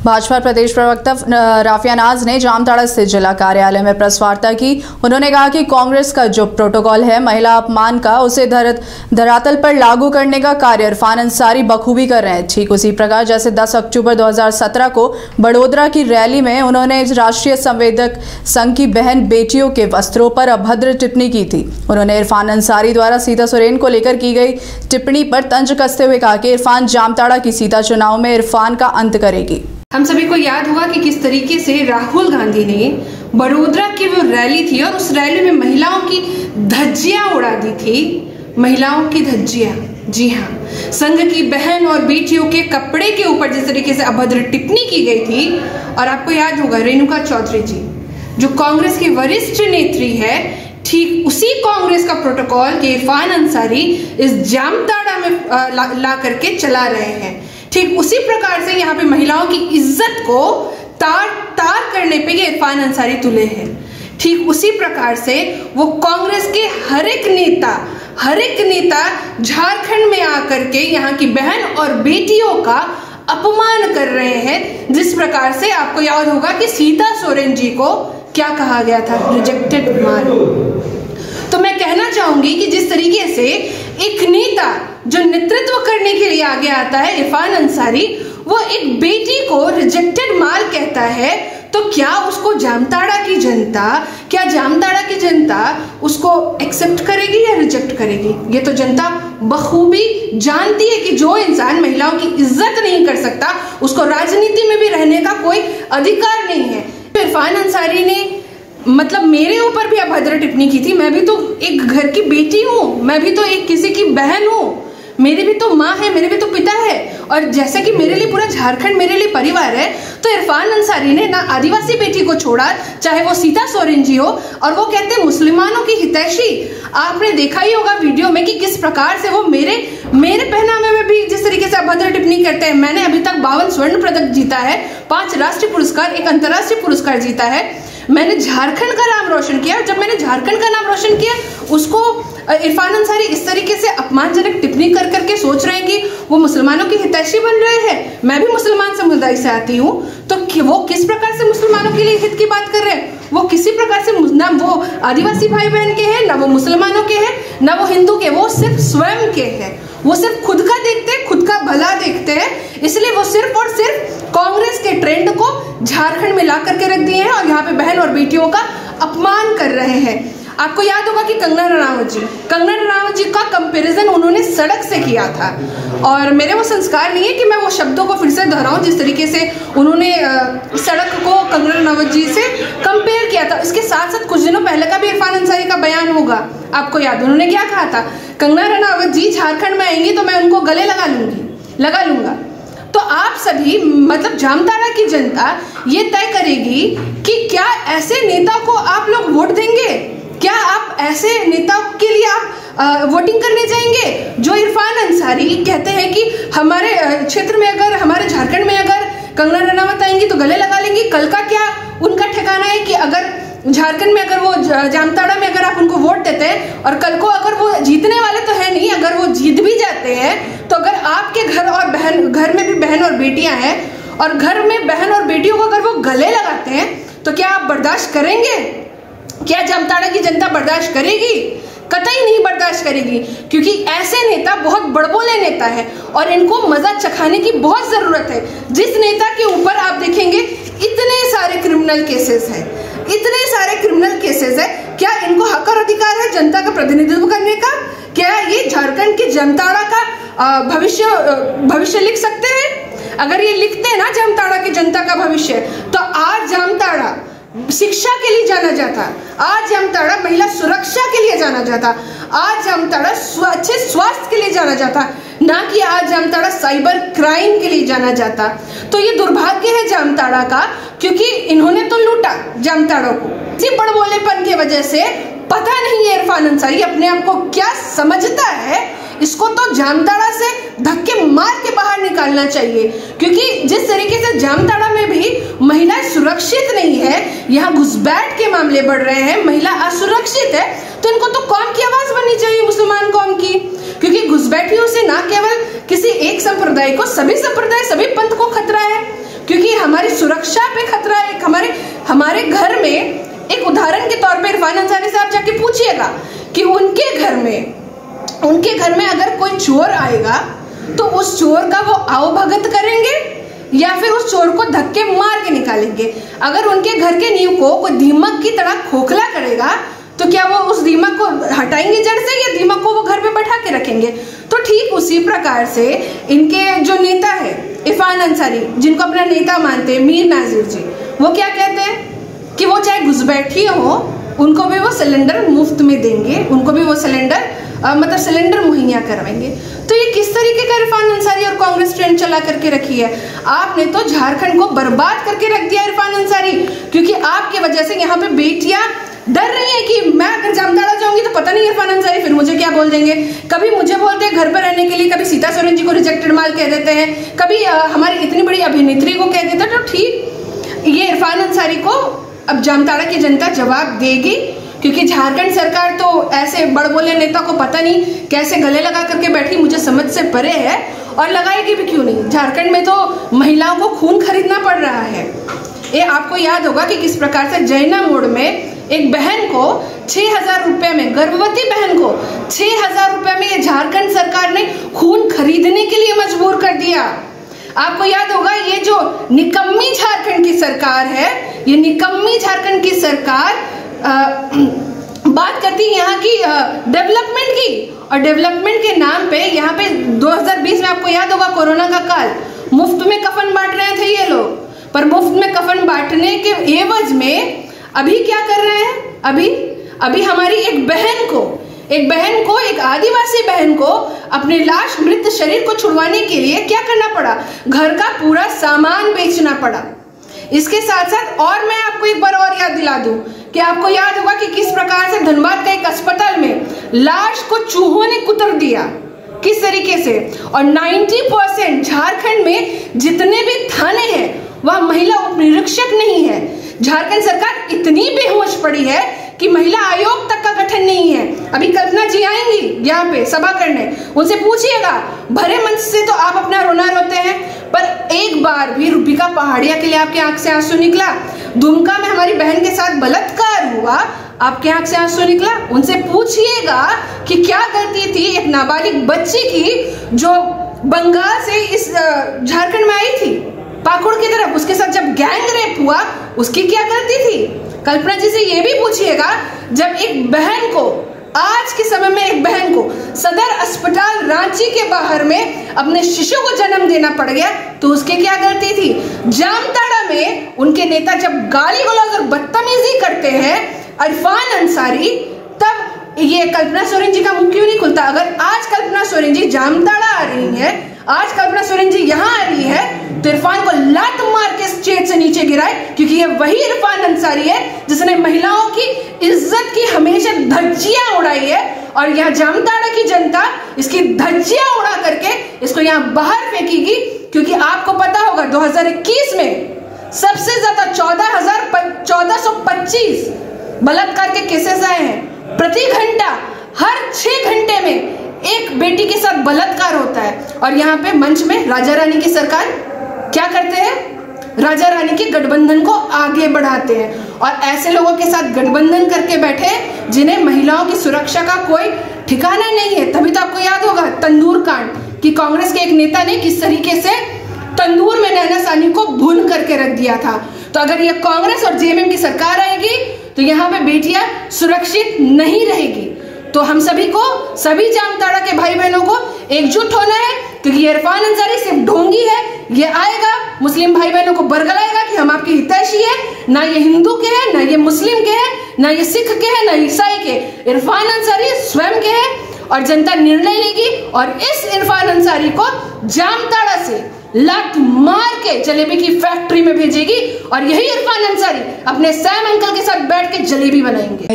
भाजपा प्रदेश प्रवक्ता राफिया नाज ने जामताड़ा स्थित जिला कार्यालय में प्रेस वार्ता की। उन्होंने कहा कि कांग्रेस का जो प्रोटोकॉल है महिला अपमान का, उसे धरातल पर लागू करने का कार्य इरफान अंसारी बखूबी कर रहे हैं। ठीक उसी प्रकार जैसे 10 अक्टूबर 2017 को बड़ोदरा की रैली में उन्होंने राष्ट्रीय संवेदक संघ की बहन बेटियों के वस्त्रों पर अभद्र टिप्पणी की थी। उन्होंने इरफान अंसारी द्वारा सीता सोरेन को लेकर की गई टिप्पणी पर तंज कसते हुए कहा कि इरफान जामताड़ा की सीता चुनाव में इरफान का अंत करेगी। हम सभी को याद होगा कि किस तरीके से राहुल गांधी ने बड़ोदरा की वो रैली थी और उस रैली में महिलाओं की धज्जियां उड़ा दी थी। महिलाओं की धज्जियां, जी हाँ, संघ की बहन और बेटियों के कपड़े के ऊपर जिस तरीके से अभद्र टिप्पणी की गई थी। और आपको याद होगा रेणुका चौधरी जी जो कांग्रेस की वरिष्ठ नेत्री है, ठीक उसी कांग्रेस का प्रोटोकॉल के इरफान अंसारी इस जामताड़ा में ला करके चला रहे हैं। ठीक उसी प्रकार से यहाँ पे महिलाओं की इज्जत को तार तार करने पे ये इरफान अंसारी तुले हैं। ठीक उसी प्रकार से वो कांग्रेस के हर एक नेता झारखंड में आकर के यहाँ की बहन और बेटियों का अपमान कर रहे हैं। जिस प्रकार से आपको याद होगा कि सीता सोरेन जी को क्या कहा गया था, रिजेक्टेड माल। तो मैं कहना चाहूंगी कि जिस तरीके से एक नेता जो नेतृत्व करने के लिए आगे आता है, इरफान अंसारी, वो एक बेटी को रिजेक्टेड माल कहता है, तो क्या उसको जामताड़ा की जनता उसको एक्सेप्ट करेगी या रिजेक्ट करेगी? ये तो जनता बखूबी जानती है कि जो इंसान महिलाओं की इज्जत नहीं कर सकता उसको राजनीति में भी रहने का कोई अधिकार नहीं है। इरफान अंसारी ने मतलब मेरे ऊपर भी अभद्र टिप्पणी की थी। मैं भी तो एक घर की बेटी हूँ, मैं भी तो एक किसी की बहन हूँ, मेरी भी तो माँ है, मेरे भी तो पिता है, और जैसे कि मेरे लिए पूरा झारखंड मेरे लिए परिवार है। तो इरफान अंसारी ने ना आदिवासी बेटी को छोड़ा, चाहे वो सीता सोरेन जी हो, और वो कहते हैं मुसलमानों की हितैषी। आपने देखा ही होगा वीडियो में कि किस प्रकार से वो मेरे पहनावे में भी जिस तरीके से अभद्र टिप्पणी करते हैं। मैंने अभी तक 52 स्वर्ण पदक जीता है, 5 राष्ट्रीय पुरस्कार, 1 अंतर्राष्ट्रीय पुरस्कार जीता है। मैंने झारखंड का नाम रोशन किया, और जब मैंने झारखंड का नाम रोशन किया उसको इरफान अंसारी इस तरीके से अपमानजनक टिप्पणी कर करके सोच रहे हैं कि वो मुसलमानों की हितैषी बन रहे हैं। मैं भी मुसलमान समुदाय से आती हूँ, तो वो किस प्रकार से मुसलमानों के लिए हित की बात कर रहे हैं? वो किसी प्रकार से ना वो आदिवासी भाई बहन के हैं, ना वो मुसलमानों के हैं, ना वो हिंदू के, वो सिर्फ स्वयं के हैं। वो सिर्फ खुद का देखते हैं, खुद का भला देखते हैं, इसलिए वो सिर्फ और सिर्फ कांग्रेस के ट्रेंड को झारखंड में ला करके रख दिए हैं और यहाँ पे बहन और बेटियों का अपमान कर रहे हैं। आपको याद होगा कि कंगना रनावत जी का कंपैरिजन उन्होंने सड़क से किया था, और मेरे वो संस्कार नहीं है कि मैं वो शब्दों को फिर से दोहराऊं जिस तरीके से उन्होंने सड़क को कंगना रनावत जी से कंपेयर किया था। इसके साथ साथ कुछ दिनों पहले का भी इरफान अंसारी का बयान होगा, आपको याद, उन्होंने क्या कहा था, कंगना रनावत जी झारखंड में आएंगी तो मैं उनको गले लगा लूंगा। तो आप सभी मतलब जामताड़ा की जनता ये तय करेगी कि क्या ऐसे नेता को आप लोग वोट देंगे? क्या आप ऐसे नेता के लिए आप वोटिंग करने जाएंगे जो इरफान अंसारी कहते हैं कि हमारे क्षेत्र में अगर, हमारे झारखंड में अगर कंगना रनावत आएंगी तो गले लगा लेंगी? कल का क्या उनका ठिकाना है कि अगर झारखंड में अगर वो जामताड़ा में अगर आप उनको वोट देते हैं और कल को अगर वो जीतने वाले तो है नहीं, अगर वो जीत भी जाते हैं तो अगर आपके घर में भी बहन और बेटियां हैं और घर में बहन और बेटियों को अगर वो गले लगाते हैं तो क्या आप बर्दाश्त करेंगे? क्या जामताड़ा की जनता बर्दाश्त करेगी? कतई नहीं बर्दाश्त करेगी, क्योंकि ऐसे नेता बहुत बड़बोले नेता है और इनको मजा चखाने की बहुत जरूरत है। जिस नेता के ऊपर आप देखेंगे इतने सारे क्रिमिनल केसेस है, क्या इनको हक और अधिकार है जनता का प्रतिनिधित्व करने का? क्या ये झारखंड के जामताड़ा का भविष्य लिख सकते हैं? अगर ये लिखते हैं ना जामताड़ा की जनता का भविष्य, तो आज जामताड़ा शिक्षा के लिए जाना जाता, आज जामताड़ा महिला सुरक्षा के लिए जाना जाता, आज जामताड़ा अच्छे स्वास्थ्य के लिए जाना जाता, ना कि आज जामताड़ा साइबर क्राइम के लिए जाना जाता। तो ये दुर्भाग्य है जामताड़ा का, क्योंकि इन्होंने तो लूटा जामताड़ा को। इसी बड़बोलेपन की वजह से पता नहीं है इरफान अंसारी अपने आप को क्या समझता है, इसको तो जामताड़ा से धक्के मार के बाहर निकालना चाहिए, क्योंकि जिस तरीके से जामताड़ा में भी महिलाएं सुरक्षित नहीं है, यहाँ घुसपैठ के मामले बढ़ रहे हैं, महिला असुरक्षित है, तो इनको तो कौम की आवाज बननी चाहिए, मुसलमान कौम की। क्योंकि घुसपैठियों से ना केवल किसी एक संप्रदाय को, सभी संप्रदाय, सभी पंथ को खतरा है, क्योंकि हमारी हमारे घर में, एक उदाहरण के तौर पे इरफान अंसारी से आप जाके पूछिएगा कि उनके घर में अगर कोई चोर आएगा तो उस चोर का वो आओ भगत करेंगे या फिर उस चोर को धक्के मार के निकालेंगे। अगर उनके घर के नींव को कोई दीमक की तरह खोखला करेगा तो क्या वो उस दीमक को हटाएंगे जड़ से या दीमक को वो घर पे बैठा के रखेंगे? तो ठीक उसी प्रकार से इनके जो नेता है इरफान अंसारी, जिनको अपना नेता मानते हैं मीर नाजिर जी, वो क्या कहते हैं कि वो चाहे घुसपैठी हो उनको भी वो सिलेंडर मुफ्त में देंगे, उनको भी वो सिलेंडर मतलब सिलेंडर मुहैया करवाएंगे। तो ये किस तरीके का इरफान अंसारी और कांग्रेस ट्रेंड चला करके रखी है? आपने तो झारखंड को बर्बाद करके रख दिया इरफान अंसारी, क्योंकि आपकी वजह से यहाँ पे बेटियां डर रही है कि मैं अगर जामताड़ा जाऊंगी तो पता नहीं इरफान अंसारी फिर मुझे क्या बोल देंगे। कभी मुझे बोलते हैं घर पर रहने के लिए, कभी सीता सोरेन जी को रिजेक्टेड माल कह देते हैं, कभी हमारी इतनी बड़ी अभिनेत्री को कह देते हैं। तो ठीक, ये इरफान अंसारी को अब जामताड़ा की जनता जवाब देगी, क्योंकि झारखंड सरकार तो ऐसे बड़बोले नेता को पता नहीं कैसे गले लगा करके बैठी, मुझे समझ से परे है, और लगाएगी भी क्यों नहीं। झारखंड में तो महिलाओं को खून खरीदना पड़ रहा है। ये आपको याद होगा कि किस प्रकार से जैना मोड़ में एक बहन को 6,000 रुपए में, गर्भवती बहन को 6,000 रुपए में ये झारखंड सरकार ने खून खरीदने के लिए मजबूर कर दिया। आपको याद होगा ये जो निकम्मी झारखंड की सरकार है, ये निकम्मी झारखंड की सरकार बात करती है यहाँ की डेवलपमेंट की, और डेवलपमेंट के नाम पे यहाँ पे 2020 में आपको याद होगा कोरोना का काल, मुफ्त में कफन बांट रहे थे ये लोग। पर मुफ्त में कफन बांटने के एवज में अभी क्या कर रहे हैं? अभी हमारी एक बहन को एक आदिवासी बहन को अपने लाश मृत शरीर को छुड़वाने के लिए क्या करना पड़ा? घर का पूरा सामान बेचना पड़ा। इसके साथ साथ और मैं आपको एक बार और याद दिला दूं कि आपको याद होगा कि किस प्रकार से धनबाद के एक अस्पताल में लाश को चूहों ने कुतर दिया, किस तरीके से। और 90% झारखंड में जितने भी थाने हैं वह महिला उप निरीक्षक नहीं है। झारखंड सरकार इतनी बेहोश पड़ी है कि महिला आयोग तक का गठन नहीं है। अभी कल्पना जी आएंगी यहाँ पे सभा करने, उनसे पूछिएगा, भरे मंच से तो आप अपना रोना रोते हैं, पर एक बार भी रूपिका पहाड़िया के लिए आपके आंख से आंसू निकला? दुमका में हमारी बहन के साथ बलात्कार हुआ, आपके आंख से आंसू निकला? उनसे पूछिएगा कि क्या गलती थी एक नाबालिग बच्ची की जो बंगाल से इस झारखंड में आई थी पाकुड़ की तरफ, उसके साथ जब गैंग रेप हुआ उसकी क्या गलती थी? कल्पना जी से ये भी पूछिएगा, जब एक बहन को, आज के समय में एक बहन को सदर अस्पताल रांची के बाहर में अपने शिशु को जन्म देना पड़ गया तो उसकी क्या गलती थी? जामताड़ा में उनके नेता जब गाली गलौज और बदतमीजी करते हैं इरफान अंसारी, तब ये कल्पना सोरेन जी का मुंह क्यों नहीं खुलता? अगर आज कल्पना सोरेन जी जामताड़ा आ रही है, आज कल्पना सोरेन जी यहाँ आ रही है, तो इरफान को लात मार के स्टेज से नीचे गिराए, क्योंकि ये वही इरफान अंसारी है जिसने महिलाओं की इज्जत की हमेशा धज्जियां उड़ाई है। और यहाँ जामताड़ा की जनता इसकी धज्जियां उड़ा करके इसको यहाँ बाहर फेंकेगी, क्योंकि आपको पता होगा 2021 में सबसे ज्यादा 1425 बलात्कार के केसेस आए हैं। प्रति घंटा, हर 6 घंटे में एक बेटी के साथ बलात्कार होता है। और यहाँ पे मंच में राजा रानी की सरकार क्या करते हैं? राजा रानी के गठबंधन को आगे बढ़ाते हैं, और ऐसे लोगों के साथ गठबंधन करके बैठे जिन्हें महिलाओं की सुरक्षा का कोई ठिकाना नहीं है। तभी तो आपको याद होगा तंदूर कांड, कि कांग्रेस के एक नेता ने किस तरीके से तंदूर में नैना सानी को भून करके रख दिया था। तो अगर ये कांग्रेस और जेएमएम की सरकार आएगी तो यहाँ पे बेटियां सुरक्षित नहीं रहेगी। तो हम सभी को, सभी जामताड़ा के भाई बहनों को एकजुट होना है, क्योंकि ये इरफान अंसारी सिर्फ ढोंगी है। ये आएगा मुस्लिम भाई बहनों को बरगलाएगा कि हम आपके हितैषी है, ना ये हिंदू के हैं, ना ये मुस्लिम के हैं, ना ये सिख के हैं, ना ईसाई के। इरफान अंसारी स्वयं के हैं, और जनता निर्णय लेगी, और इस इरफान अंसारी को जामताड़ा से लात मार के जलेबी की फैक्ट्री में भेजेगी, और यही इरफान अंसारी अपने सैम अंकल के साथ बैठ के जलेबी बनाएंगे।